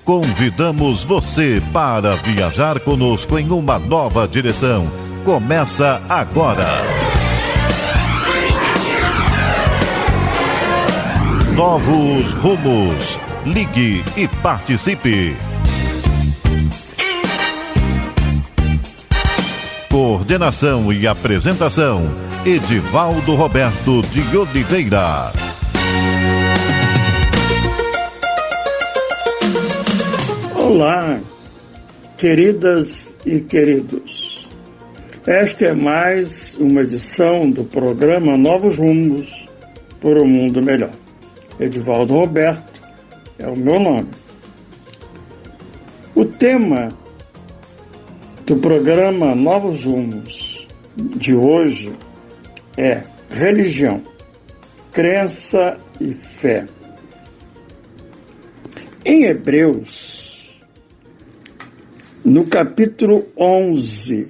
Convidamos você para viajar conosco em uma nova direção. Começa agora. Novos rumos. Ligue e participe. Coordenação e apresentação: Edivaldo Roberto de Oliveira. Olá, queridas e queridos. Esta é mais uma edição do programa Novos Rumos por um Mundo Melhor. Edivaldo Roberto é o meu nome. O tema do programa Novos Rumos de hoje é religião, crença e fé. Em Hebreus, no capítulo 11,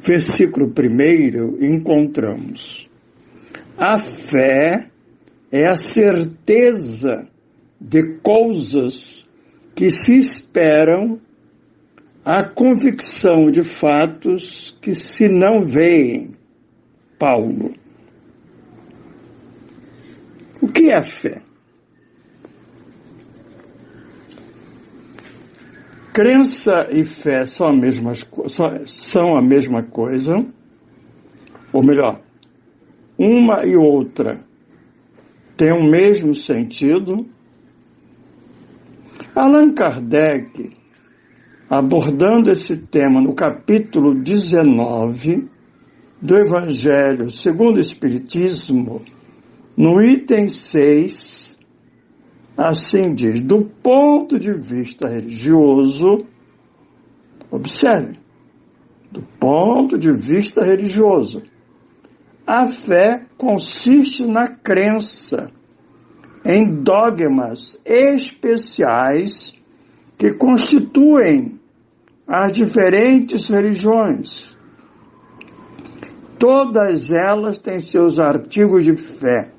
versículo 1, encontramos: a fé é a certeza de coisas que se esperam, a convicção de fatos que se não veem. Paulo. O que é a fé? Crença e fé são a mesma coisa, ou melhor, uma e outra têm o mesmo sentido. Allan Kardec, abordando esse tema no capítulo 19 do Evangelho segundo o Espiritismo, no item 6, assim diz: do ponto de vista religioso, observe, do ponto de vista religioso, a fé consiste na crença em dogmas especiais que constituem as diferentes religiões. Todas elas têm seus artigos de fé.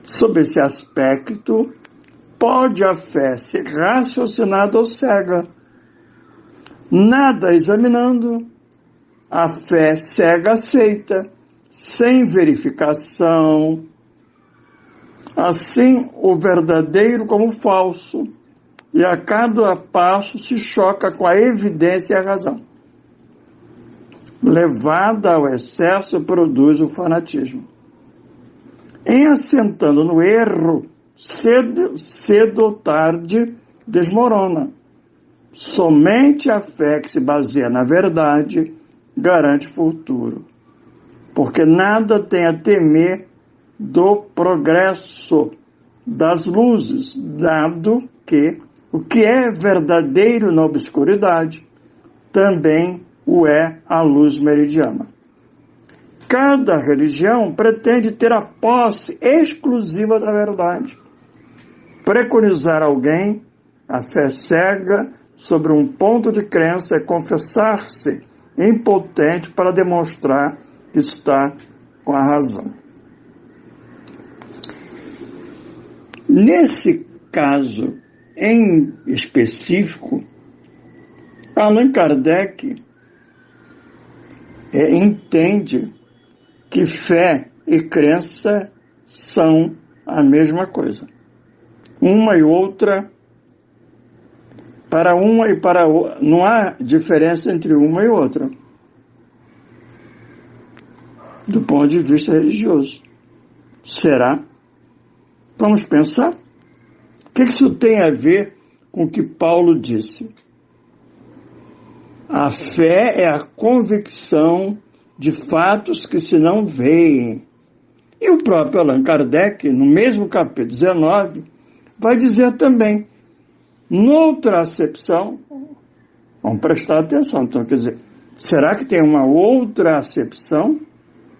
Sob esse aspecto, pode a fé ser raciocinada ou cega. Nada examinando, a fé cega aceita, sem verificação, assim o verdadeiro como o falso, e a cada passo se choca com a evidência e a razão. Levada ao excesso, produz o fanatismo. Em assentando no erro, cedo ou tarde, desmorona. Somente a fé que se baseia na verdade garante futuro, porque nada tem a temer do progresso das luzes, dado que o que é verdadeiro na obscuridade também o é a luz meridiana. Cada religião pretende ter a posse exclusiva da verdade. Preconizar alguém a fé cega sobre um ponto de crença é confessar-se impotente para demonstrar que está com a razão. Nesse caso em específico, Allan Kardec entende que fé e crença são a mesma coisa. Uma e outra, para uma e para outra, não há diferença entre uma e outra, do ponto de vista religioso. Será? Vamos pensar? O que isso tem a ver com o que Paulo disse? A fé é a convicção de fatos que se não veem. E o próprio Allan Kardec, no mesmo capítulo 19, vai dizer também, noutra acepção, vamos prestar atenção, então, quer dizer, será que tem uma outra acepção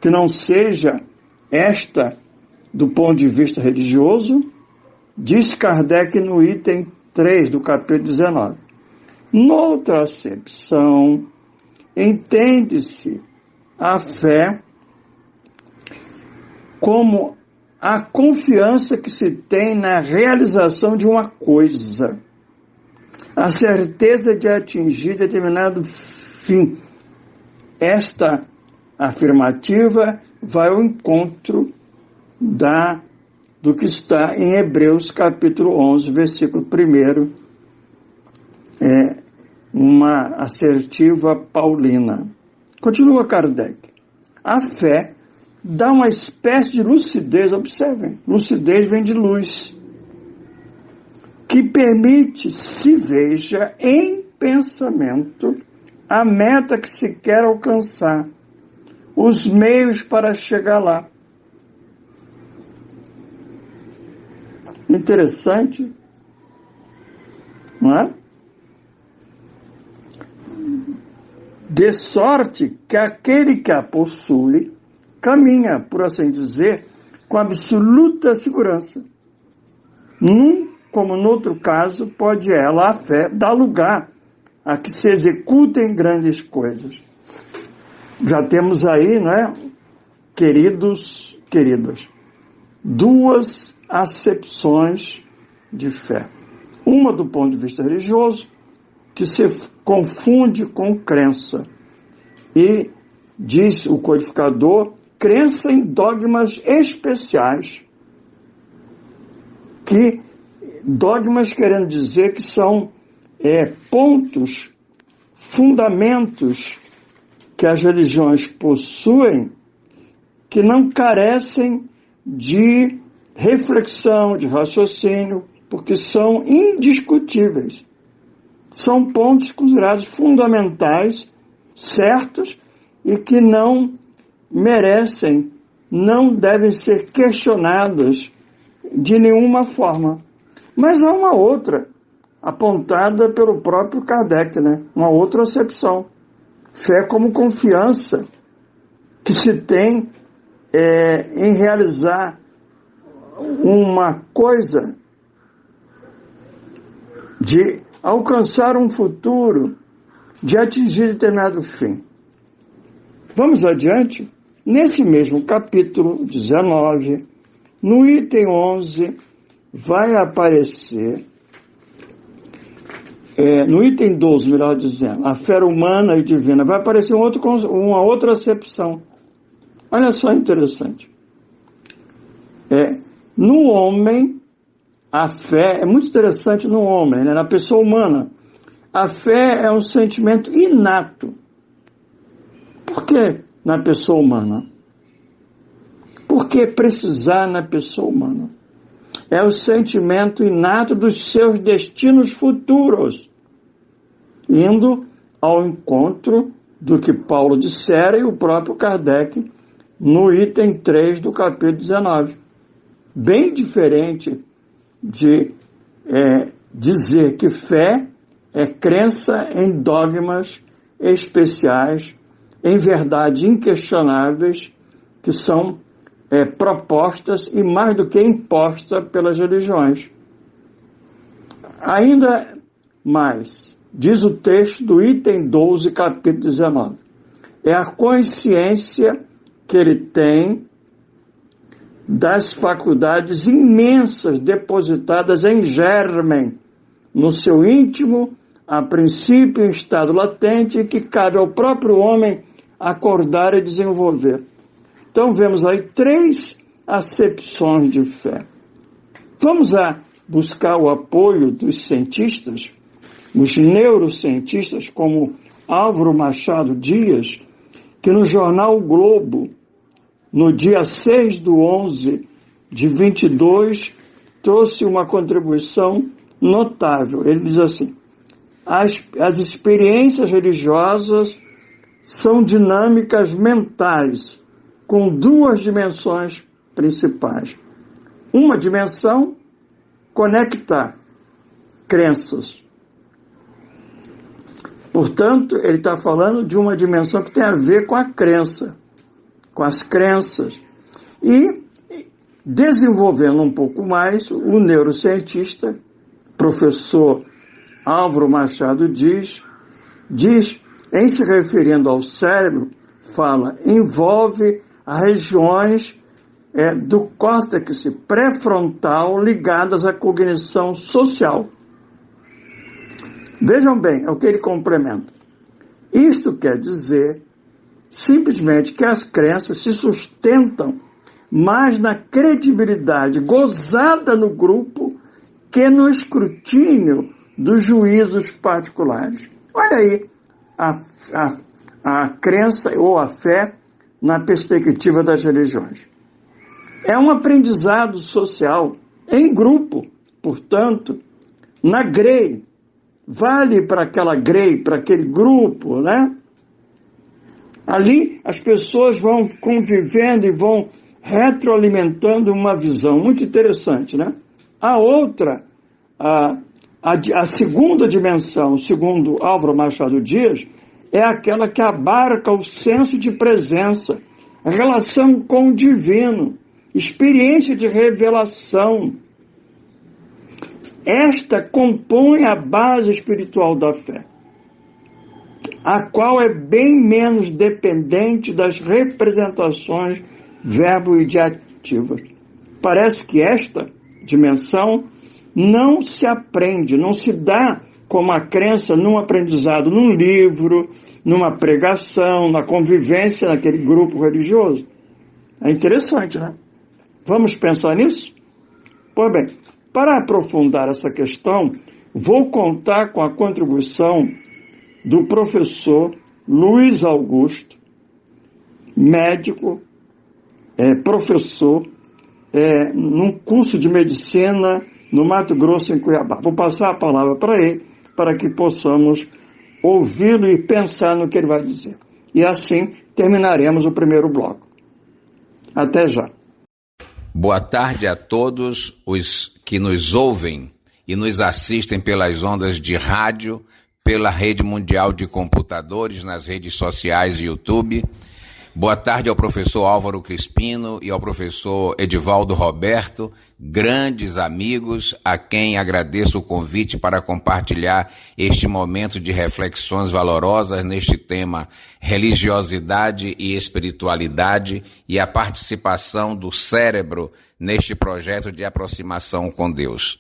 que não seja esta do ponto de vista religioso? Diz Kardec no item 3 do capítulo 19. Noutra acepção, entende-se a fé como a confiança que se tem na realização de uma coisa, a certeza de atingir determinado fim. Esta afirmativa vai ao encontro do que está em Hebreus capítulo 11, versículo 1, uma assertiva paulina. Continua Kardec. A fé dá uma espécie de lucidez, observem, lucidez vem de luz, que permite se veja em pensamento a meta que se quer alcançar, os meios para chegar lá. Interessante, não é? De sorte que aquele que a possui caminha, por assim dizer, com absoluta segurança. Num, como no outro caso, pode ela, a fé, dar lugar a que se executem grandes coisas. Já temos aí, não é, queridas, duas acepções de fé. Uma do ponto de vista religioso, que se confunde com crença. E, diz o codificador, crença em dogmas especiais. Dogmas querendo dizer que são pontos, fundamentos que as religiões possuem, que não carecem de reflexão, de raciocínio, porque são indiscutíveis. São pontos considerados fundamentais, certos, e que não merecem, não devem ser questionados de nenhuma forma. Mas há uma outra, apontada pelo próprio Kardec, né? Uma outra acepção. Fé como confiança que se tem em realizar uma coisa, de alcançar um futuro, de atingir determinado fim. Vamos adiante? Nesse mesmo capítulo 19, no item 11, vai aparecer, no item 12, melhor dizendo, a fé humana e divina, vai aparecer uma outra acepção. Olha só, interessante. No homem, a fé é muito interessante no homem, né? Na pessoa humana. A fé é um sentimento inato. Por que na pessoa humana? Por que precisar na pessoa humana? É o sentimento inato dos seus destinos futuros, indo ao encontro do que Paulo dissera e o próprio Kardec no item 3 do capítulo 19. Bem diferente de dizer que fé é crença em dogmas especiais, em verdades inquestionáveis, que são propostas e mais do que impostas pelas religiões. Ainda mais, diz o texto do item 12, capítulo 19, é a consciência que ele tem das faculdades imensas depositadas em germen, no seu íntimo, a princípio em estado latente, que cabe ao próprio homem acordar e desenvolver. Então vemos aí 3 acepções de fé. Vamos buscar o apoio dos cientistas, os neurocientistas, como Álvaro Machado Dias, que no jornal O Globo, no dia 6/11/22, trouxe uma contribuição notável. Ele diz assim: as experiências religiosas são dinâmicas mentais, com 2 dimensões principais. Uma dimensão, conectar crenças. Portanto, ele está falando de uma dimensão que tem a ver com a crença, com as crenças. E, desenvolvendo um pouco mais, o neurocientista, professor Álvaro Machado diz, em se referindo ao cérebro, fala, envolve as regiões do córtex pré-frontal ligadas à cognição social. Vejam bem, é o que ele complementa. Isto quer dizer simplesmente que as crenças se sustentam mais na credibilidade gozada no grupo que no escrutínio dos juízos particulares. Olha aí a crença ou a fé na perspectiva das religiões. É um aprendizado social em grupo, portanto, na grey. Vale para aquela grey, para aquele grupo, né? Ali as pessoas vão convivendo e vão retroalimentando uma visão muito interessante, né? A outra, a segunda dimensão, segundo Álvaro Machado Dias, é aquela que abarca o senso de presença, a relação com o divino, experiência de revelação. Esta compõe a base espiritual da fé, a qual é bem menos dependente das representações verbo-ideativas. Parece que esta dimensão não se aprende, não se dá como a crença num aprendizado, num livro, numa pregação, na convivência naquele grupo religioso. É interessante, né? Vamos pensar nisso? Pois bem, para aprofundar essa questão, vou contar com a contribuição do professor Luiz Augusto, médico, professor, num curso de medicina no Mato Grosso, em Cuiabá. Vou passar a palavra para ele, para que possamos ouvi-lo e pensar no que ele vai dizer. E assim terminaremos o primeiro bloco. Até já. Boa tarde a todos os que nos ouvem e nos assistem pelas ondas de rádio, pela rede mundial de computadores, nas redes sociais e YouTube. Boa tarde ao professor Álvaro Crispino e ao professor Edivaldo Roberto, grandes amigos, a quem agradeço o convite para compartilhar este momento de reflexões valorosas neste tema religiosidade e espiritualidade e a participação do cérebro neste projeto de aproximação com Deus.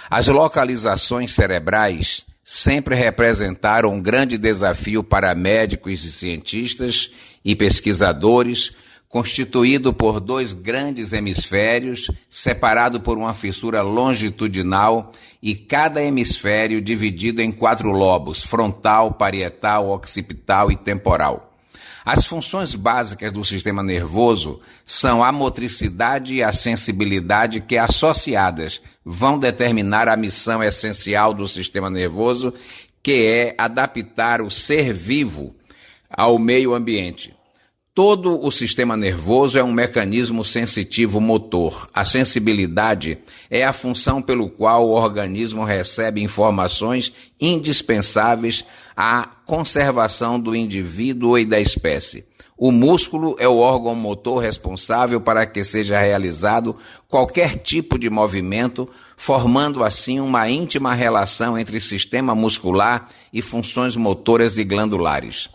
As localizações cerebrais sempre representaram um grande desafio para médicos e cientistas e pesquisadores, constituído por dois grandes hemisférios, separado por uma fissura longitudinal e cada hemisfério dividido em 4 lobos, frontal, parietal, occipital e temporal. As funções básicas do sistema nervoso são a motricidade e a sensibilidade que, associadas, vão determinar a missão essencial do sistema nervoso, que é adaptar o ser vivo ao meio ambiente. Todo o sistema nervoso é um mecanismo sensitivo motor. A sensibilidade é a função pelo qual o organismo recebe informações indispensáveis à conservação do indivíduo e da espécie. O músculo é o órgão motor responsável para que seja realizado qualquer tipo de movimento, formando assim uma íntima relação entre sistema muscular e funções motoras e glandulares.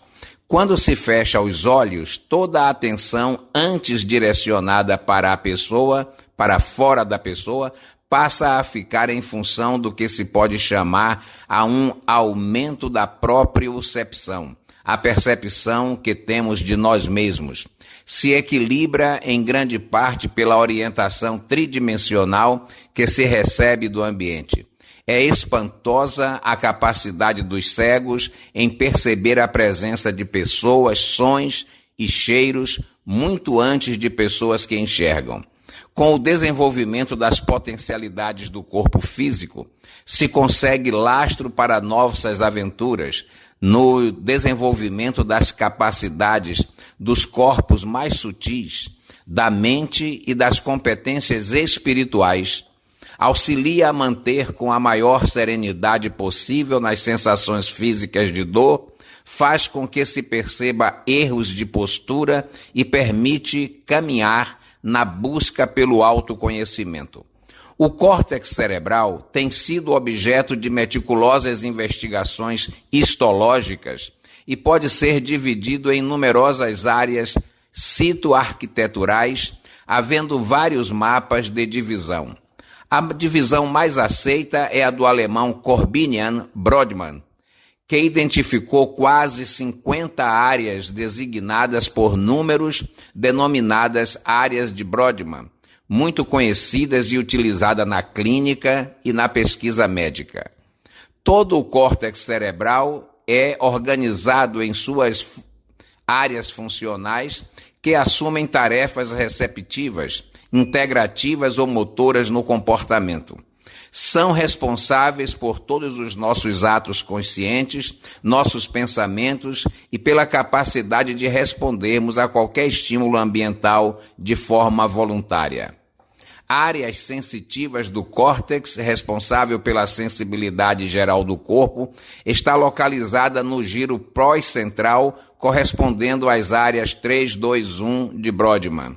Quando se fecha os olhos, toda a atenção antes direcionada para a pessoa, para fora da pessoa, passa a ficar em função do que se pode chamar a um aumento da propriocepção. A percepção que temos de nós mesmos se equilibra em grande parte pela orientação tridimensional que se recebe do ambiente. É espantosa a capacidade dos cegos em perceber a presença de pessoas, sons e cheiros muito antes de pessoas que enxergam. Com o desenvolvimento das potencialidades do corpo físico, se consegue lastro para novas aventuras no desenvolvimento das capacidades dos corpos mais sutis, da mente e das competências espirituais. Auxilia a manter com a maior serenidade possível nas sensações físicas de dor, faz com que se perceba erros de postura e permite caminhar na busca pelo autoconhecimento. O córtex cerebral tem sido objeto de meticulosas investigações histológicas e pode ser dividido em numerosas áreas citoarquiteturais, havendo vários mapas de divisão. A divisão mais aceita é a do alemão Corbinian Brodmann, que identificou quase 50 áreas designadas por números, denominadas áreas de Brodmann, muito conhecidas e utilizadas na clínica e na pesquisa médica. Todo o córtex cerebral é organizado em suas áreas funcionais que assumem tarefas receptivas, integrativas ou motoras no comportamento. São responsáveis por todos os nossos atos conscientes, nossos pensamentos e pela capacidade de respondermos a qualquer estímulo ambiental de forma voluntária. Áreas sensitivas do córtex, responsável pela sensibilidade geral do corpo, está localizada no giro pós-central, correspondendo às áreas 3, 2, 1 de Brodmann.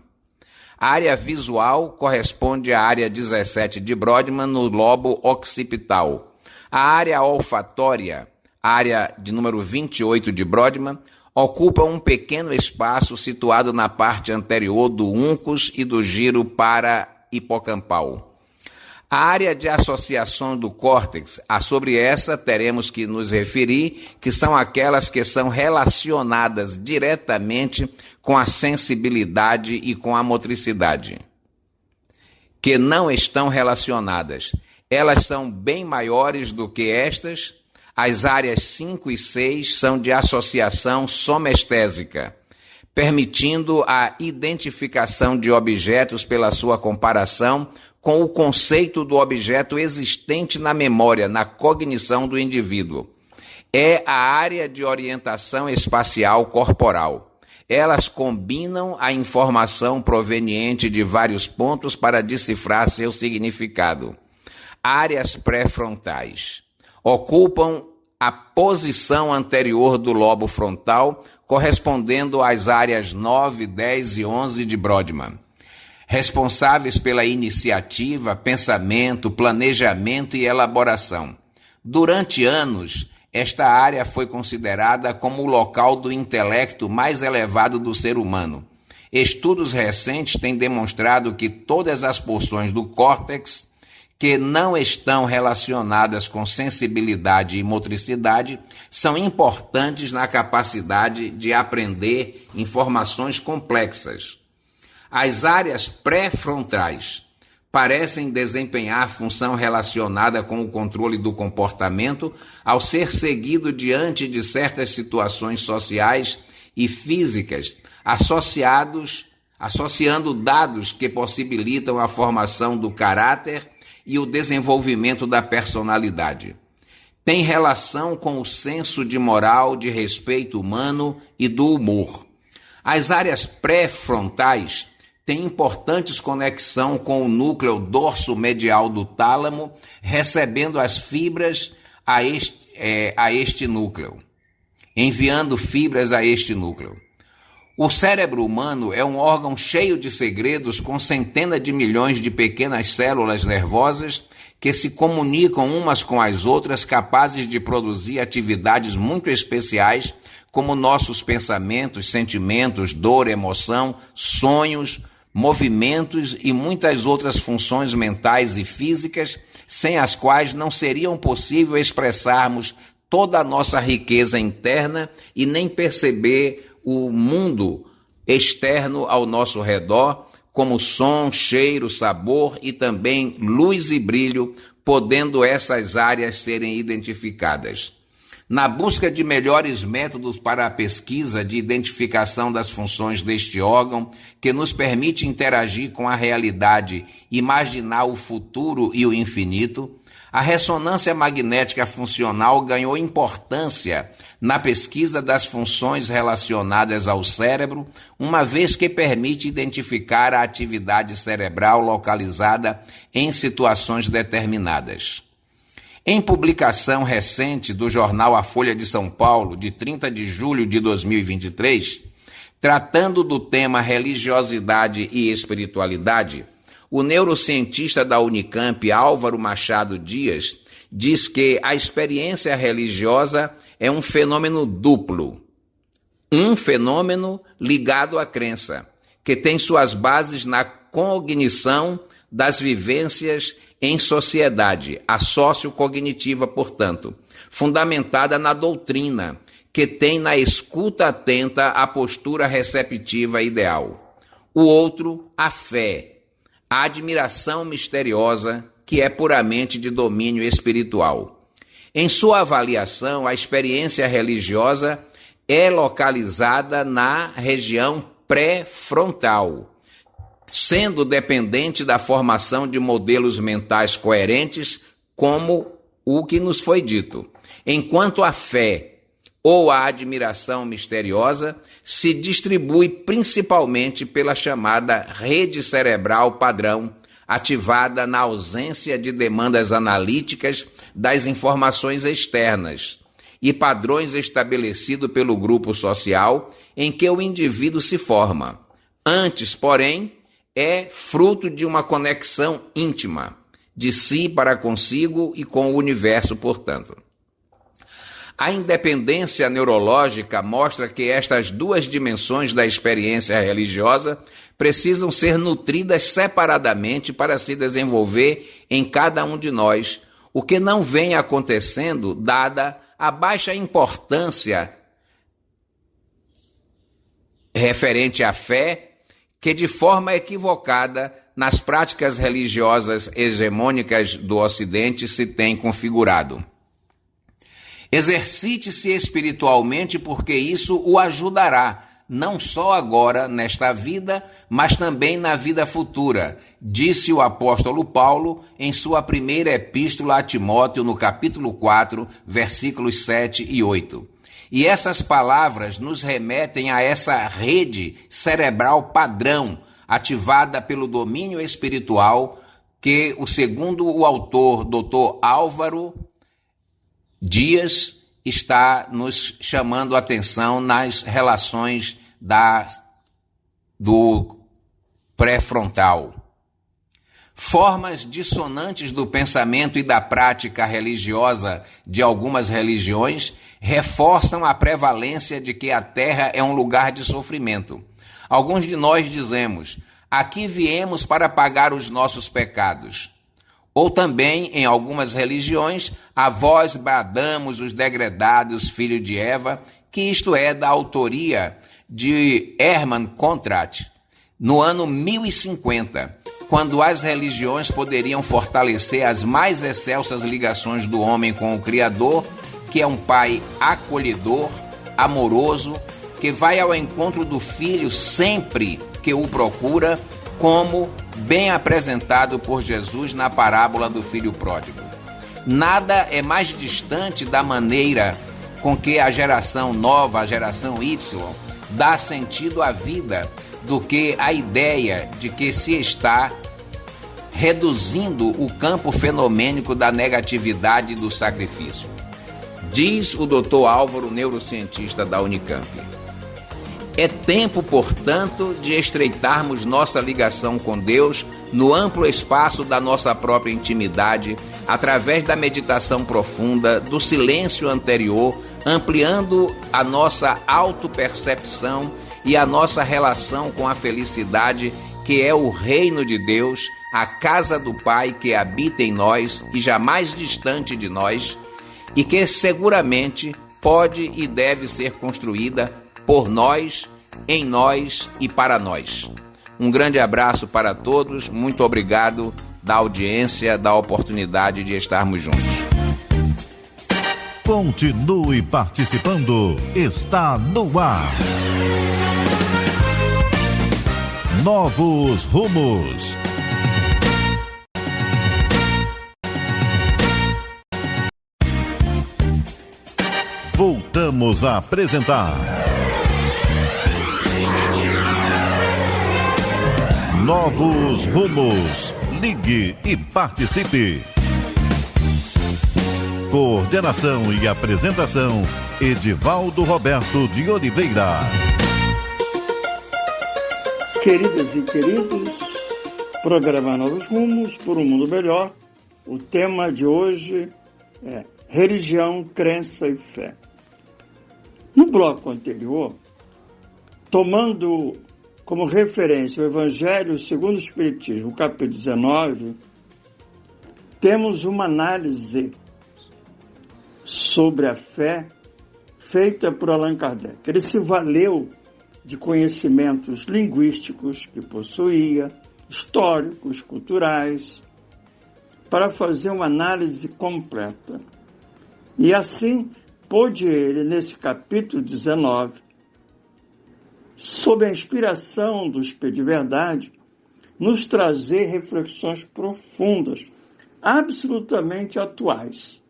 A área visual corresponde à área 17 de Brodmann no lobo occipital. A área olfatória, área de número 28 de Brodmann, ocupa um pequeno espaço situado na parte anterior do uncus e do giro para-hipocampal. A área de associação do córtex, sobre essa teremos que nos referir, que são aquelas que são relacionadas diretamente com a sensibilidade e com a motricidade. Que não estão relacionadas. Elas são bem maiores do que estas. As áreas 5 e 6 são de associação somestésica, permitindo a identificação de objetos pela sua comparação com o conceito do objeto existente na memória, na cognição do indivíduo. É a área de orientação espacial corporal. Elas combinam a informação proveniente de vários pontos para decifrar seu significado. Áreas pré-frontais. Ocupam a posição anterior do lobo frontal, correspondendo às áreas 9, 10 e 11 de Brodmann. Responsáveis pela iniciativa, pensamento, planejamento e elaboração. Durante anos, esta área foi considerada como o local do intelecto mais elevado do ser humano. Estudos recentes têm demonstrado que todas as porções do córtex que não estão relacionadas com sensibilidade e motricidade são importantes na capacidade de aprender informações complexas. As áreas pré-frontais parecem desempenhar função relacionada com o controle do comportamento ao ser seguido diante de certas situações sociais e físicas, associando dados que possibilitam a formação do caráter e o desenvolvimento da personalidade. Tem relação com o senso de moral, de respeito humano e do humor. As áreas pré-frontais têm importantes conexão com o núcleo dorso-medial do tálamo, recebendo as fibras a este núcleo, enviando fibras a este núcleo. O cérebro humano é um órgão cheio de segredos, com centenas de milhões de pequenas células nervosas que se comunicam umas com as outras, capazes de produzir atividades muito especiais, como nossos pensamentos, sentimentos, dor, emoção, sonhos, movimentos e muitas outras funções mentais e físicas, sem as quais não seria possível expressarmos toda a nossa riqueza interna e nem perceber o mundo externo ao nosso redor, como som, cheiro, sabor e também luz e brilho, podendo essas áreas serem identificadas. Na busca de melhores métodos para a pesquisa de identificação das funções deste órgão, que nos permite interagir com a realidade, imaginar o futuro e o infinito, a ressonância magnética funcional ganhou importância na pesquisa das funções relacionadas ao cérebro, uma vez que permite identificar a atividade cerebral localizada em situações determinadas. Em publicação recente do jornal A Folha de São Paulo, de 30 de julho de 2023, tratando do tema religiosidade e espiritualidade, o neurocientista da Unicamp, Álvaro Machado Dias, diz que a experiência religiosa é um fenômeno duplo. Um fenômeno ligado à crença, que tem suas bases na cognição das vivências em sociedade, a sociocognitiva, portanto, fundamentada na doutrina, que tem na escuta atenta a postura receptiva ideal. O outro, a fé, a admiração misteriosa, que é puramente de domínio espiritual. Em sua avaliação, a experiência religiosa é localizada na região pré-frontal, sendo dependente da formação de modelos mentais coerentes, como o que nos foi dito, enquanto a fé ou a admiração misteriosa se distribui principalmente pela chamada rede cerebral padrão, ativada na ausência de demandas analíticas das informações externas e padrões estabelecidos pelo grupo social em que o indivíduo se forma. Antes, porém, é fruto de uma conexão íntima de si para consigo e com o universo, portanto. A independência neurológica mostra que estas duas dimensões da experiência religiosa precisam ser nutridas separadamente para se desenvolver em cada um de nós, o que não vem acontecendo dada a baixa importância referente à fé, que de forma equivocada nas práticas religiosas hegemônicas do Ocidente se tem configurado. Exercite-se espiritualmente porque isso o ajudará, não só agora nesta vida, mas também na vida futura, disse o apóstolo Paulo em sua primeira epístola a Timóteo, no capítulo 4, versículos 7 e 8. E essas palavras nos remetem a essa rede cerebral padrão, ativada pelo domínio espiritual, que, segundo o autor Dr. Álvaro Dias, está nos chamando a atenção nas relações do pré-frontal. Formas dissonantes do pensamento e da prática religiosa de algumas religiões reforçam a prevalência de que a Terra é um lugar de sofrimento. Alguns de nós dizemos: aqui viemos para pagar os nossos pecados. Ou também, em algumas religiões, a vós bradamos os degredados filhos de Eva, que isto é da autoria de Hermann Contrat, no ano 1050, quando as religiões poderiam fortalecer as mais excelsas ligações do homem com o Criador, que é um pai acolhedor, amoroso, que vai ao encontro do filho sempre que o procura, como bem apresentado por Jesus na parábola do filho pródigo. Nada é mais distante da maneira com que a geração nova, a geração Y, dá sentido à vida do que a ideia de que se está reduzindo o campo fenomênico da negatividade do sacrifício. Diz o Dr. Álvaro, neurocientista da Unicamp. É tempo, portanto, de estreitarmos nossa ligação com Deus no amplo espaço da nossa própria intimidade, através da meditação profunda, do silêncio anterior, ampliando a nossa autopercepção e a nossa relação com a felicidade, que é o reino de Deus, a casa do Pai que habita em nós e jamais distante de nós, e que seguramente pode e deve ser construída por nós, em nós e para nós. Um grande abraço para todos, muito obrigado da audiência, da oportunidade de estarmos juntos. Continue participando, está no ar. Novos rumos. Voltamos a apresentar Novos Rumos. Ligue e participe. Coordenação e apresentação, Edivaldo Roberto de Oliveira. Queridas e queridos, programa Novos Rumos por um Mundo Melhor. O tema de hoje é religião, crença e fé. No bloco anterior, tomando como referência o Evangelho segundo o Espiritismo, capítulo 19, temos uma análise sobre a fé feita por Allan Kardec. Ele se valeu de conhecimentos linguísticos que possuía, históricos, culturais, para fazer uma análise completa. E assim pôde ele, nesse capítulo 19, sob a inspiração do Espírito de Verdade, nos trazer reflexões profundas, absolutamente atuais.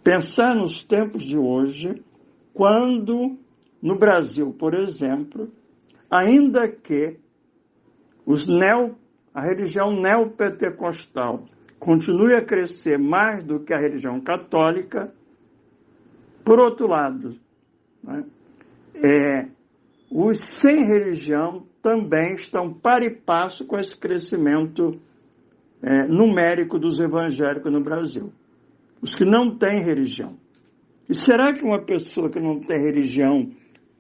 Pensar nos tempos de hoje, quando, no Brasil, por exemplo, ainda que a religião neopentecostal continue a crescer mais do que a religião católica, por outro lado, né, os sem religião também estão par e passo com esse crescimento numérico dos evangélicos no Brasil. Os que não têm religião. E será que uma pessoa que não tem religião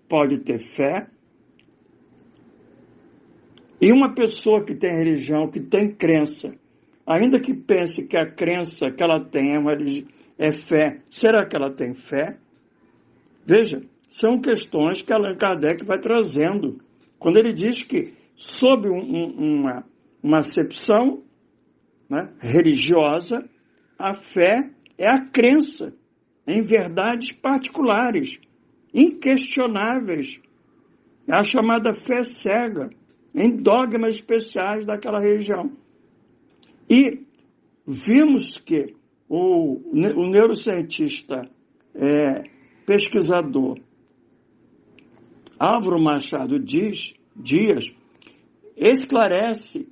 pode ter fé? E uma pessoa que tem religião, que tem crença, ainda que pense que a crença que ela tem é fé, será que ela tem fé? Veja, são questões que Allan Kardec vai trazendo, quando ele diz que, sob uma acepção, né, religiosa, a fé é a crença em verdades particulares, inquestionáveis, é a chamada fé cega, em dogmas especiais daquela religião. E vimos que o neurocientista pesquisador Álvaro Machado Dias esclarece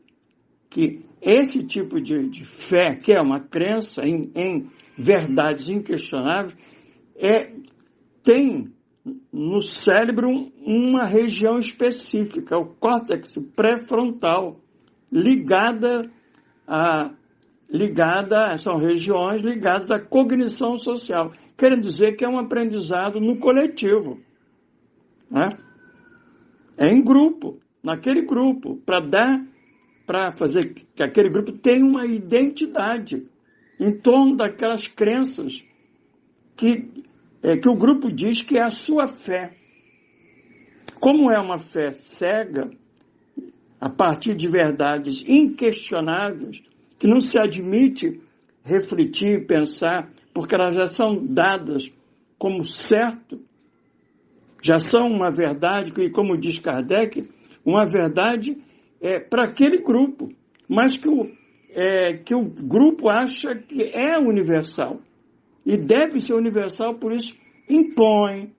que esse tipo de fé, que é uma crença em verdades inquestionáveis, tem no cérebro uma região específica, o córtex pré-frontal, são regiões ligadas à cognição social, querendo dizer que é um aprendizado no coletivo, né? É em grupo, naquele grupo, para fazer que aquele grupo tenha uma identidade em torno daquelas crenças que o grupo diz que é a sua fé. Como é uma fé cega, a partir de verdades inquestionáveis, que não se admite refletir e pensar, porque elas já são dadas como certo, já são uma verdade, e como diz Kardec, uma verdade para aquele grupo, mas que o grupo acha que é universal. E deve ser universal, por isso impõe,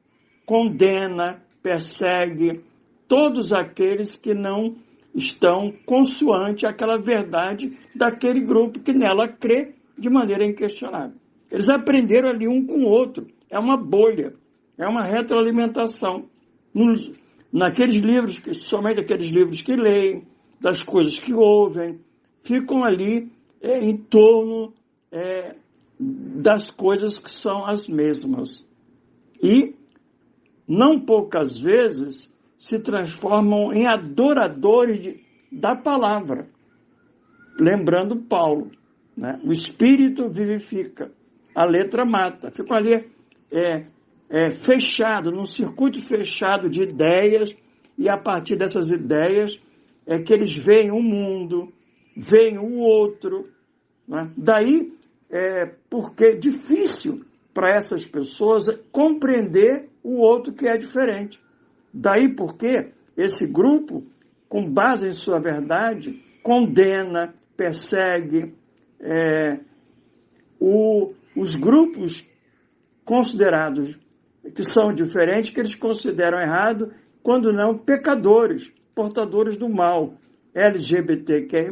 condena, persegue todos aqueles que não estão consoante àquela verdade daquele grupo que nela crê de maneira inquestionável. Eles aprenderam ali um com o outro. É uma bolha, é uma retroalimentação. Naqueles livros, somente aqueles livros que leem, das coisas que ouvem, ficam ali em torno das coisas que são as mesmas. E, não poucas vezes, se transformam em adoradores da palavra. Lembrando Paulo, né? O espírito vivifica, a letra mata. Ficam ali fechado, num circuito fechado de ideias, e a partir dessas ideias é que eles veem o mundo, veem o outro, né? Daí porque é difícil para essas pessoas compreender o outro que é diferente. Daí porque esse grupo, com base em sua verdade, condena, persegue os grupos considerados que são diferentes, que eles consideram errado, quando não pecadores, portadores do mal, LGBTQI+,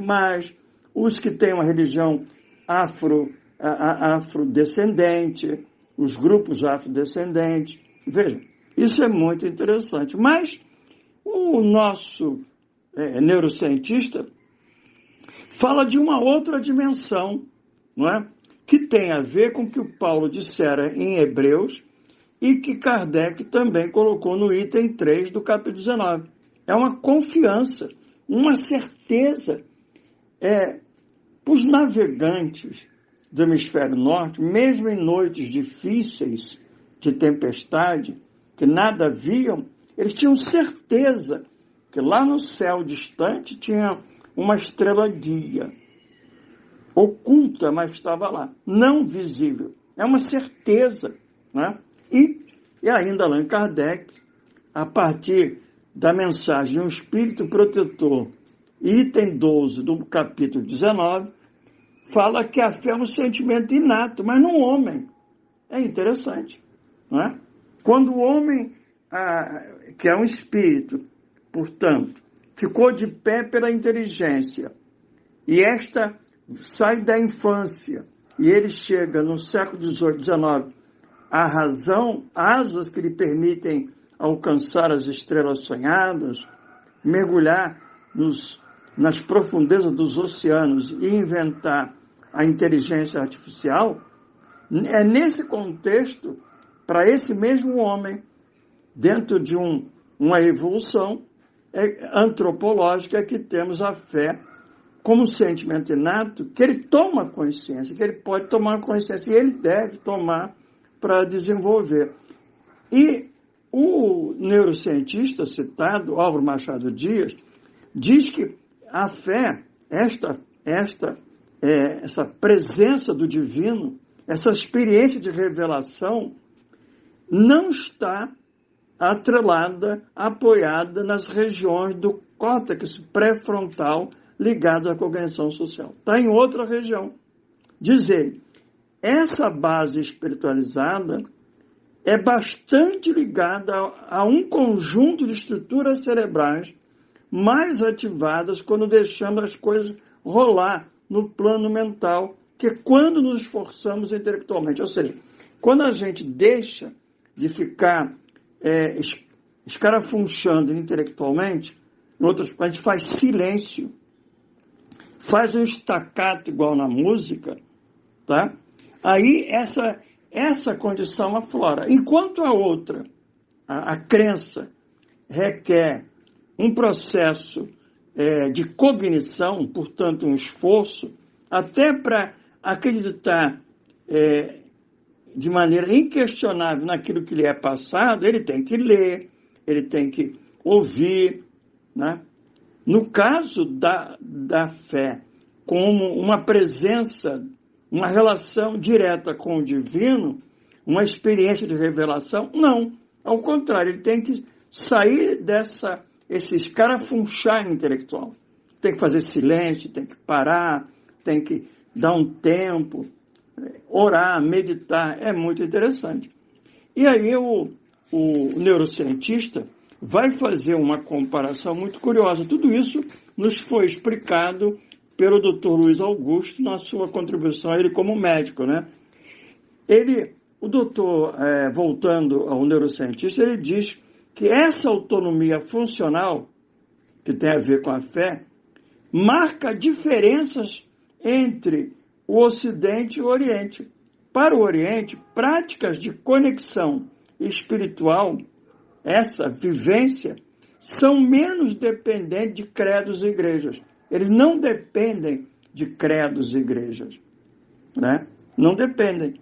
os que têm uma religião afrodescendente, os grupos afrodescendentes. Veja, isso é muito interessante. Mas o nosso neurocientista fala de uma outra dimensão, não é? Que tem a ver com o que o Paulo dissera em Hebreus e que Kardec também colocou no item 3 do capítulo 19. é uma confiança, uma certeza. Para os navegantes do hemisfério norte, mesmo em noites difíceis de tempestade, que nada viam, eles tinham certeza que lá no céu distante tinha uma estrela guia, oculta, mas estava lá, não visível. É uma certeza, né? E ainda Allan Kardec, a partir da mensagem de um espírito protetor, item 12 do capítulo 19, fala que a fé é um sentimento inato, mas no homem. É interessante, não é? Quando o homem, que é um espírito, portanto, ficou de pé pela inteligência, e esta sai da infância, e ele chega no século XVIII, XIX, à razão, asas que lhe permitem alcançar as estrelas sonhadas, mergulhar nas profundezas dos oceanos e inventar a inteligência artificial, é nesse contexto, para esse mesmo homem, dentro de uma evolução antropológica, que temos a fé como sentimento inato, que ele toma consciência, que ele pode tomar consciência, e ele deve tomar para desenvolver. E o neurocientista citado, Álvaro Machado Dias, diz que a fé, essa presença do divino, essa experiência de revelação, não está atrelada, apoiada nas regiões do córtex pré-frontal ligado à cognição social. Está em outra região. Diz ele, essa base espiritualizada é bastante ligada a um conjunto de estruturas cerebrais mais ativadas quando deixamos as coisas rolar no plano mental, que quando nos esforçamos intelectualmente. Ou seja, quando a gente deixa de ficar escarafunchando intelectualmente, a gente faz silêncio, faz um staccato igual na música, tá? Aí essa condição aflora. Enquanto a outra, a crença, requer um processo de cognição, portanto um esforço, até para acreditar de maneira inquestionável naquilo que lhe é passado, ele tem que ler, ele tem que ouvir, né? No caso da fé, como uma presença, uma relação direta com o divino, uma experiência de revelação, não. Ao contrário, ele tem que sair esse escarafunchar intelectual. Tem que fazer silêncio, tem que parar, tem que dar um tempo, orar, meditar, é muito interessante. E aí o neurocientista vai fazer uma comparação muito curiosa. Tudo isso nos foi explicado pelo Dr. Luiz Augusto na sua contribuição, ele como médico, né? O doutor, voltando ao neurocientista, ele diz que essa autonomia funcional, que tem a ver com a fé, marca diferenças entre o Ocidente e o Oriente. Para o Oriente, práticas de conexão espiritual, essa vivência, são menos dependentes de credos e igrejas. Eles não dependem de credos e igrejas, né? Não dependem.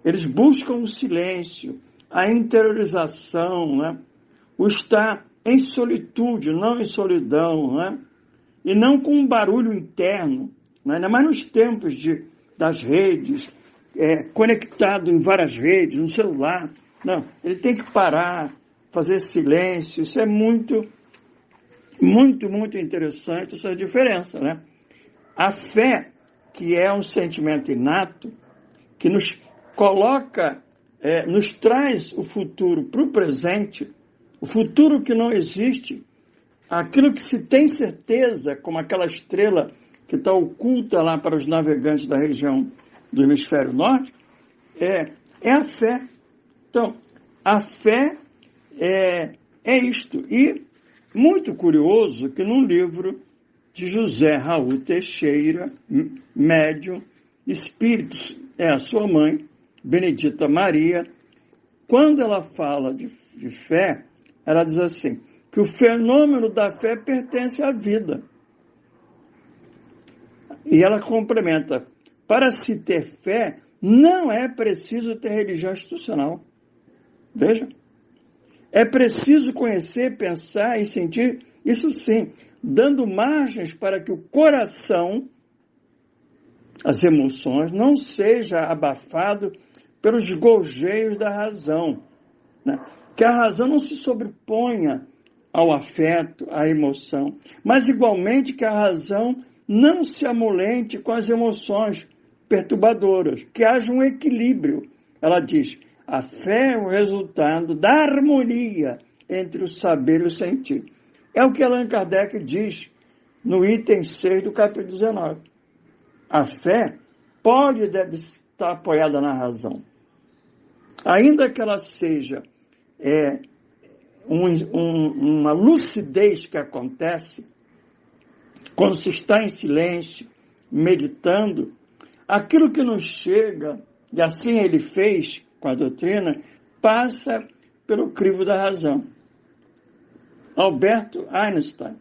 Eles buscam o silêncio, a interiorização, né? O estar em solitude, não em solidão, né? E não com um barulho interno, né? Ainda mais nos tempos das redes, conectado em várias redes, no celular. Não, ele tem que parar, fazer silêncio. Isso é muito, muito, muito interessante, essa diferença, né? A fé, que é um sentimento inato, que nos coloca, nos traz o futuro para o presente, o futuro que não existe, aquilo que se tem certeza, como aquela estrela que está oculta lá para os navegantes da região do hemisfério norte, é a fé. Então, a fé é isto. E muito curioso que num livro de José Raul Teixeira, médium, Espíritos é a sua mãe, Benedita Maria, quando ela fala de fé, ela diz assim: que o fenômeno da fé pertence à vida. E ela complementa, para se ter fé, não é preciso ter religião institucional. Veja. É preciso conhecer, pensar e sentir, isso sim, dando margens para que o coração, as emoções, não seja abafado pelos gorjeios da razão. Né? Que a razão não se sobreponha ao afeto, à emoção, mas igualmente que a razão não se amolente com as emoções perturbadoras, que haja um equilíbrio. Ela diz, a fé é o resultado da harmonia entre o saber e o sentir. É o que Allan Kardec diz no item 6 do capítulo 19. A fé pode e deve estar apoiada na razão. Ainda que ela seja uma lucidez que acontece quando se está em silêncio, meditando, aquilo que nos chega, e assim ele fez com a doutrina, passa pelo crivo da razão. Albert Einstein,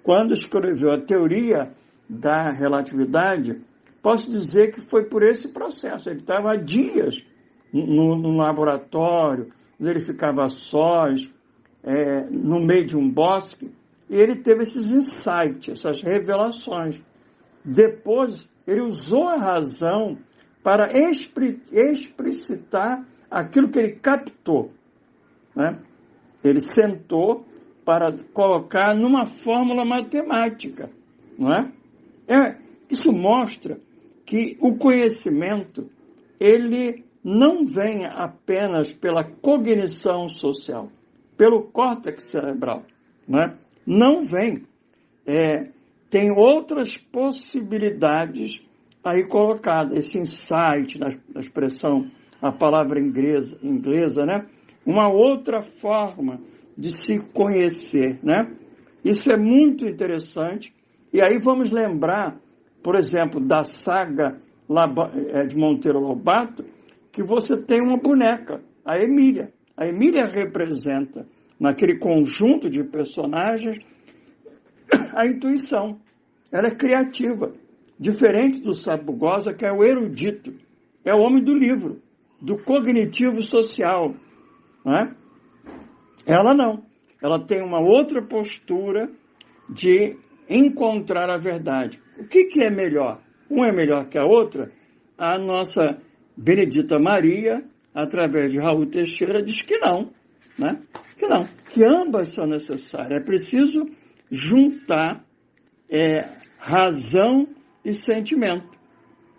quando escreveu a teoria da relatividade, posso dizer que foi por esse processo. Ele estava há dias no laboratório, ele ficava sós, no meio de um bosque, e ele teve esses insights, essas revelações. Depois, ele usou a razão para explicitar aquilo que ele captou. Né? Ele sentou para colocar numa fórmula matemática. Não é? Isso mostra que o conhecimento ele não vem apenas pela cognição social, pelo córtex cerebral. Não vem. Tem outras possibilidades aí colocada, esse insight, na expressão, a palavra inglesa, né? Uma outra forma de se conhecer, né? Isso é muito interessante. E aí vamos lembrar, por exemplo, da saga de Monteiro Lobato, que você tem uma boneca, a Emília. A Emília representa, naquele conjunto de personagens, a intuição. Ela é criativa. Diferente do Sabugosa, que é o erudito, é o homem do livro, do cognitivo social. Não é? Ela não. Ela tem uma outra postura de encontrar a verdade. O que é melhor? Um é melhor que a outra? A nossa Benedita Maria, através de Raul Teixeira, diz que não. Né? Que não. Que ambas são necessárias. É preciso juntar razão e sentimento,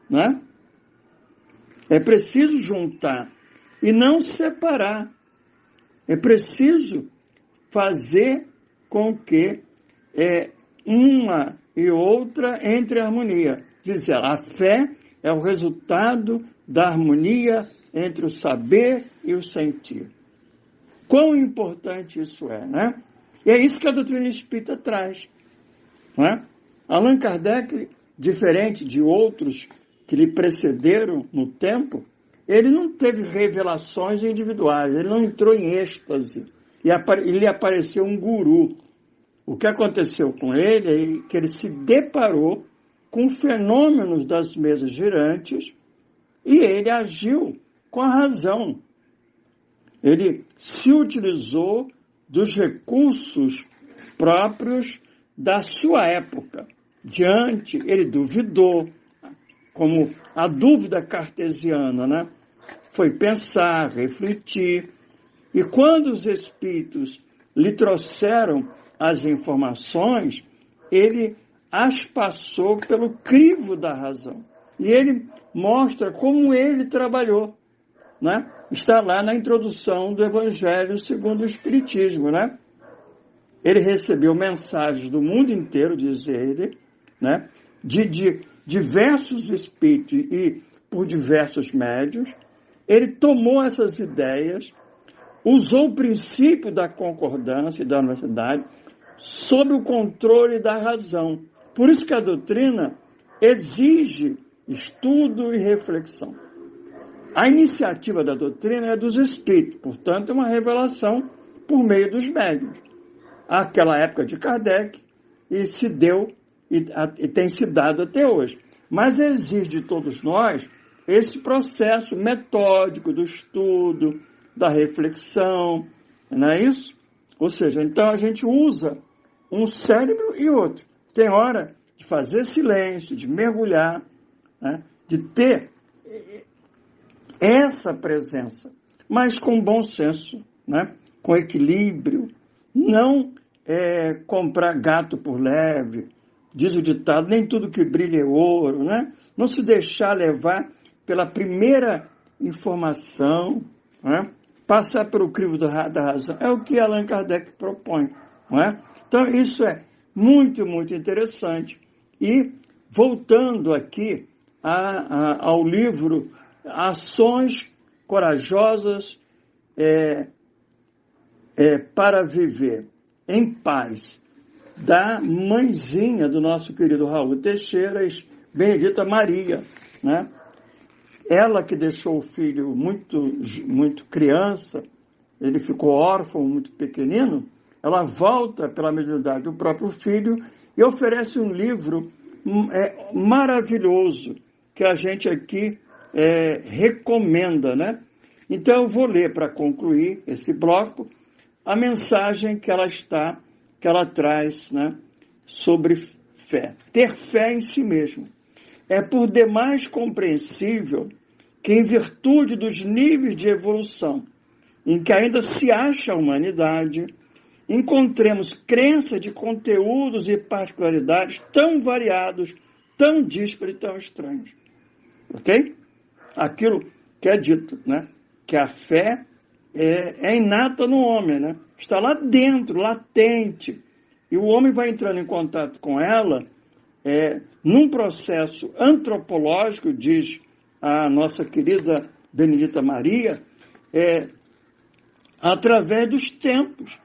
né? É preciso juntar e não separar. É preciso fazer com que uma e outra entre em harmonia. Diz ela, a fé é o resultado da harmonia entre o saber e o sentir. Quão importante isso é, né? E é isso que a doutrina espírita traz, não é? Allan Kardec, diferente de outros que lhe precederam no tempo, ele não teve revelações individuais, ele não entrou em êxtase, e lhe apareceu um guru. O que aconteceu com ele é que ele se deparou com fenômenos das mesas girantes e ele agiu com a razão. Ele se utilizou dos recursos próprios da sua época. Diante, ele duvidou, como a dúvida cartesiana, né? Foi pensar, refletir, e quando os espíritos lhe trouxeram as informações, ele as passou pelo crivo da razão. E ele mostra como ele trabalhou, né? Está lá na introdução do Evangelho segundo o Espiritismo, né? Ele recebeu mensagens do mundo inteiro, diz ele, né? De diversos espíritos e por diversos médiuns. Ele tomou essas ideias, usou o princípio da concordância e da universidade sob o controle da razão. Por isso que a doutrina exige estudo e reflexão. A iniciativa da doutrina é dos espíritos, portanto, é uma revelação por meio dos médiuns. àquela época de Kardec e se deu e tem se dado até hoje. Mas exige de todos nós esse processo metódico do estudo, da reflexão, não é isso? Ou seja, então a gente usa um cérebro e outro. Tem hora de fazer silêncio, de mergulhar, né? De ter essa presença, mas com bom senso, né? Com equilíbrio, não comprar gato por lebre, diz o ditado, nem tudo que brilha é ouro, né? Não se deixar levar pela primeira informação, né? Passar pelo crivo da razão, é o que Allan Kardec propõe, não é? Então isso é muito, muito interessante. E voltando aqui ao livro Ações Corajosas para Viver em Paz, da mãezinha do nosso querido Raul Teixeira, Benedita Maria, né? Ela que deixou o filho muito criança, ele ficou órfão, muito pequenino, ela volta pela mediunidade do próprio filho e oferece um livro maravilhoso, que a gente aqui recomenda, né? Então eu vou ler, para concluir esse bloco, a mensagem que ela traz, né, sobre fé. Ter fé em si mesmo. É por demais compreensível que, em virtude dos níveis de evolução em que ainda se acha a humanidade, encontremos crenças de conteúdos e particularidades tão variados, tão díspares e tão estranhos. Ok? Aquilo que é dito, né? Que a fé é inata no homem, né? Está lá dentro, latente. E o homem vai entrando em contato com ela num processo antropológico, diz a nossa querida Benedita Maria, através dos tempos,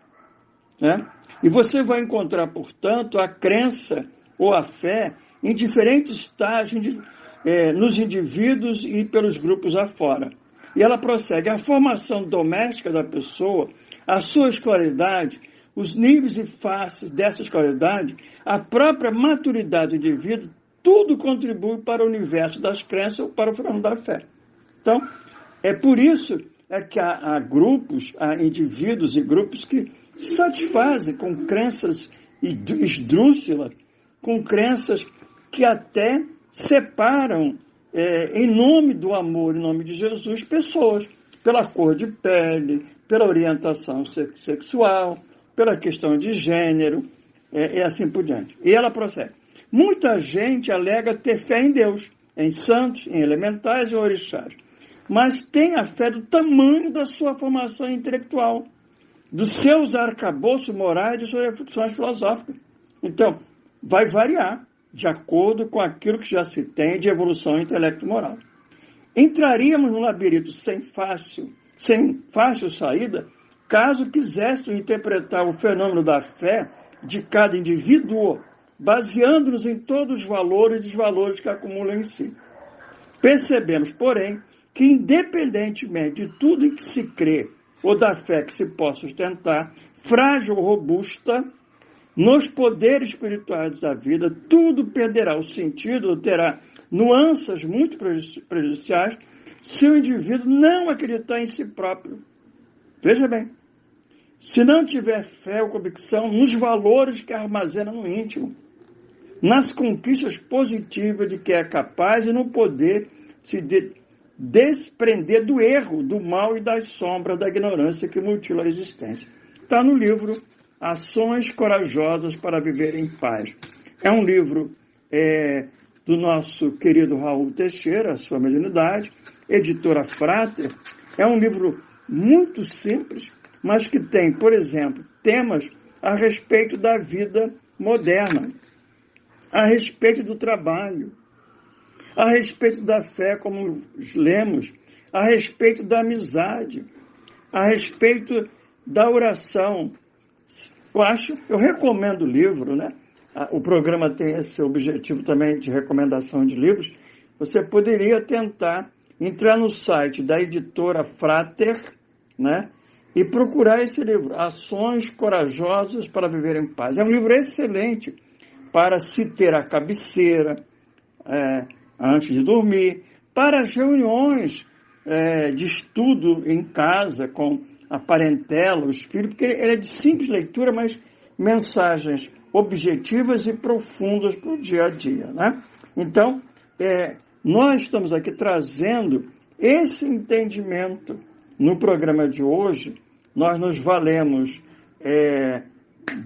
né? E você vai encontrar, portanto, a crença ou a fé em diferentes estágios nos indivíduos e pelos grupos afora. E ela prossegue: a formação doméstica da pessoa, a sua escolaridade, os níveis e faces dessa escolaridade, a própria maturidade do indivíduo, tudo contribui para o universo das crenças ou para o fenômeno da fé. Então, é por isso que há grupos, há indivíduos e grupos que se satisfazem com crenças esdrúxulas, com crenças que até separam, em nome do amor, em nome de Jesus, pessoas, pela cor de pele, pela orientação sexual, pela questão de gênero, e assim por diante. E ela prossegue: muita gente alega ter fé em Deus, em santos, em elementais e orixás, mas tem a fé do tamanho da sua formação intelectual, dos seus arcabouços morais e de suas reflexões filosóficas. Então, vai variar de acordo com aquilo que já se tem de evolução intelecto-moral. Entraríamos num labirinto sem fácil saída, caso quiséssemos interpretar o fenômeno da fé de cada indivíduo, baseando-nos em todos os valores e desvalores que acumulam em si. Percebemos, porém, que independentemente de tudo em que se crê ou da fé que se possa sustentar, frágil ou robusta, nos poderes espirituais da vida, tudo perderá o sentido, ou terá nuances muito prejudiciais, se o indivíduo não acreditar em si próprio. Veja bem, se não tiver fé ou convicção nos valores que armazena no íntimo, nas conquistas positivas de que é capaz e no poder se desprender do erro, do mal e das sombras da ignorância que mutila a existência. Está no livro Ações Corajosas para Viver em Paz. É um livro do nosso querido Raul Teixeira, a sua mediunidade, editora Frater. É um livro muito simples, mas que tem, por exemplo, temas a respeito da vida moderna, a respeito do trabalho, a respeito da fé, como lemos, a respeito da amizade, a respeito da oração. Eu recomendo o livro, né? O programa tem esse objetivo também de recomendação de livros. Você poderia tentar entrar no site da editora Frater, né? e procurar esse livro, Ações Corajosas para Viver em Paz. É um livro excelente para se ter a cabeceira antes de dormir, para as reuniões de estudo em casa com a parentela, os filhos, porque ele é de simples leitura, mas mensagens objetivas e profundas para o dia a dia, né? Então, nós estamos aqui trazendo esse entendimento. No programa de hoje, nós nos valemos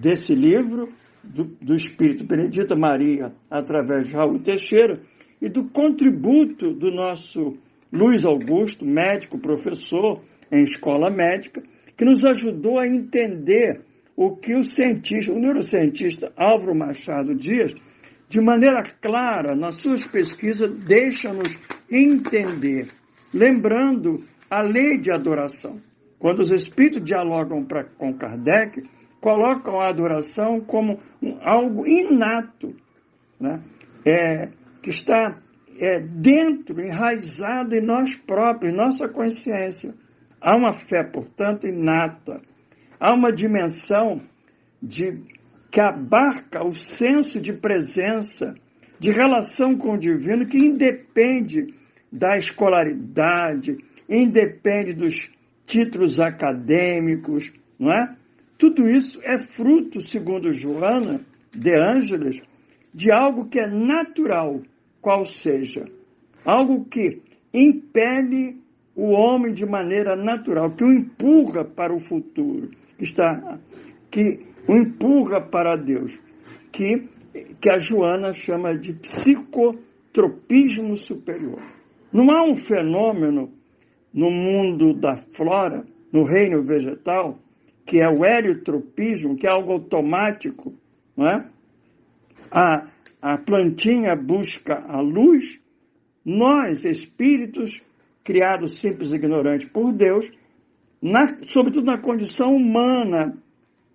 desse livro, do Espírito Benedita Maria, através de Raul Teixeira, e do contributo do nosso Luiz Augusto, médico, professor em escola médica, que nos ajudou a entender o que o neurocientista Álvaro Machado Dias, de maneira clara, nas suas pesquisas, deixa-nos entender, lembrando a lei de adoração. Quando os espíritos dialogam com Kardec, colocam a adoração como algo inato, né? Que está dentro, enraizado em nós próprios, em nossa consciência. Há uma fé, portanto, inata. Há uma dimensão que abarca o senso de presença, de relação com o divino, que independe da escolaridade, independe dos títulos acadêmicos, não é? Tudo isso é fruto, segundo Joana de Ângeles, de algo que é natural, qual seja, algo que impele o homem de maneira natural, que o empurra para o futuro, que o empurra para Deus, que a Joana chama de psicotropismo superior. Não há um fenômeno no mundo da flora, no reino vegetal, que é o heliotropismo, que é algo automático, não é? A plantinha busca a luz, nós, espíritos, criados simples e ignorantes por Deus, sobretudo na condição humana.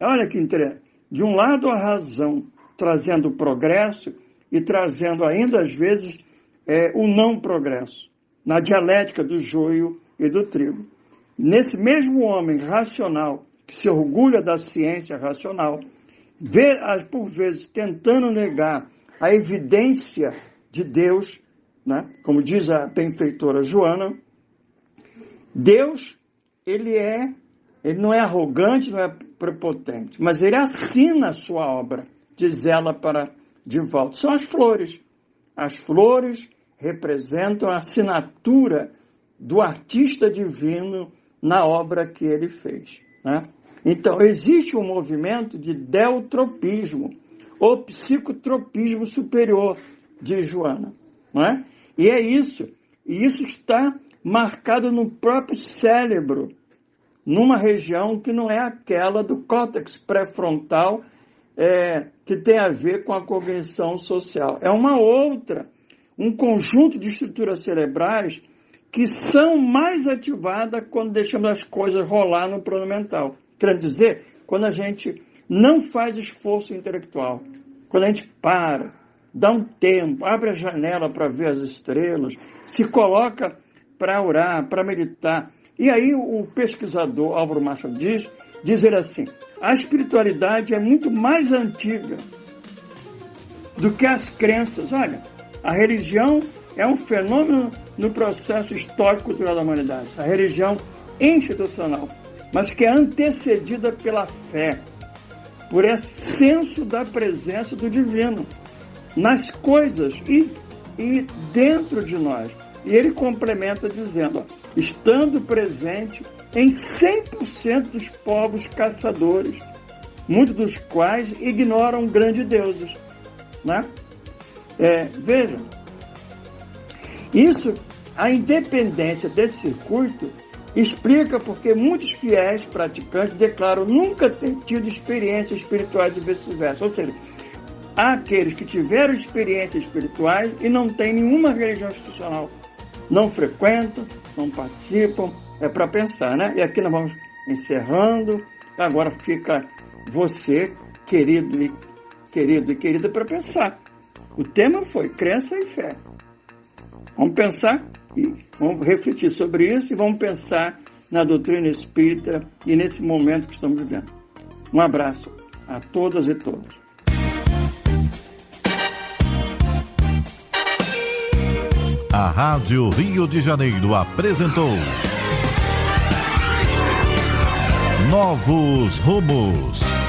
Olha que interessante. De um lado, a razão, trazendo o progresso e trazendo ainda, às vezes, o não progresso, na dialética do joio e do trigo. Nesse mesmo homem racional, que se orgulha da ciência racional, por vezes tentando negar a evidência de Deus, né? Como diz a benfeitora Joana, Deus, ele não é arrogante, não é prepotente, mas ele assina a sua obra, diz ela para Divaldo. São as flores. As flores representam a assinatura do artista divino na obra que ele fez, né? Então, existe um movimento de deutropismo, ou psicotropismo superior, diz Joana, não é? E é isso. E isso está marcado no próprio cérebro, numa região que não é aquela do córtex pré-frontal, que tem a ver com a cognição social. É uma outra, um conjunto de estruturas cerebrais que são mais ativadas quando deixamos as coisas rolar no plano mental. Quer dizer, quando a gente não faz esforço intelectual, quando a gente para, dá um tempo, abre a janela para ver as estrelas, se coloca para orar, para meditar. E aí o pesquisador Álvaro Machado diz ele assim, a espiritualidade é muito mais antiga do que as crenças. Olha, a religião é um fenômeno no processo histórico-cultural da humanidade, a religião institucional, mas que é antecedida pela fé, por esse senso da presença do divino nas coisas e dentro de nós. E ele complementa dizendo, estando presente em 100% dos povos caçadores, muitos dos quais ignoram grandes deuses, né? Vejam, isso, a independência desse circuito explica porque muitos fiéis praticantes declaram nunca ter tido experiências espirituais e vice-versa. Ou seja, há aqueles que tiveram experiências espirituais e não têm nenhuma religião institucional. Não frequentam, não participam, é para pensar, né? E aqui nós vamos encerrando. Agora fica você, querido e querida, para pensar. O tema foi crença e fé. Vamos pensar e vamos refletir sobre isso e vamos pensar na doutrina espírita e nesse momento que estamos vivendo. Um abraço a todas e todos. A Rádio Rio de Janeiro apresentou Novos Rumos.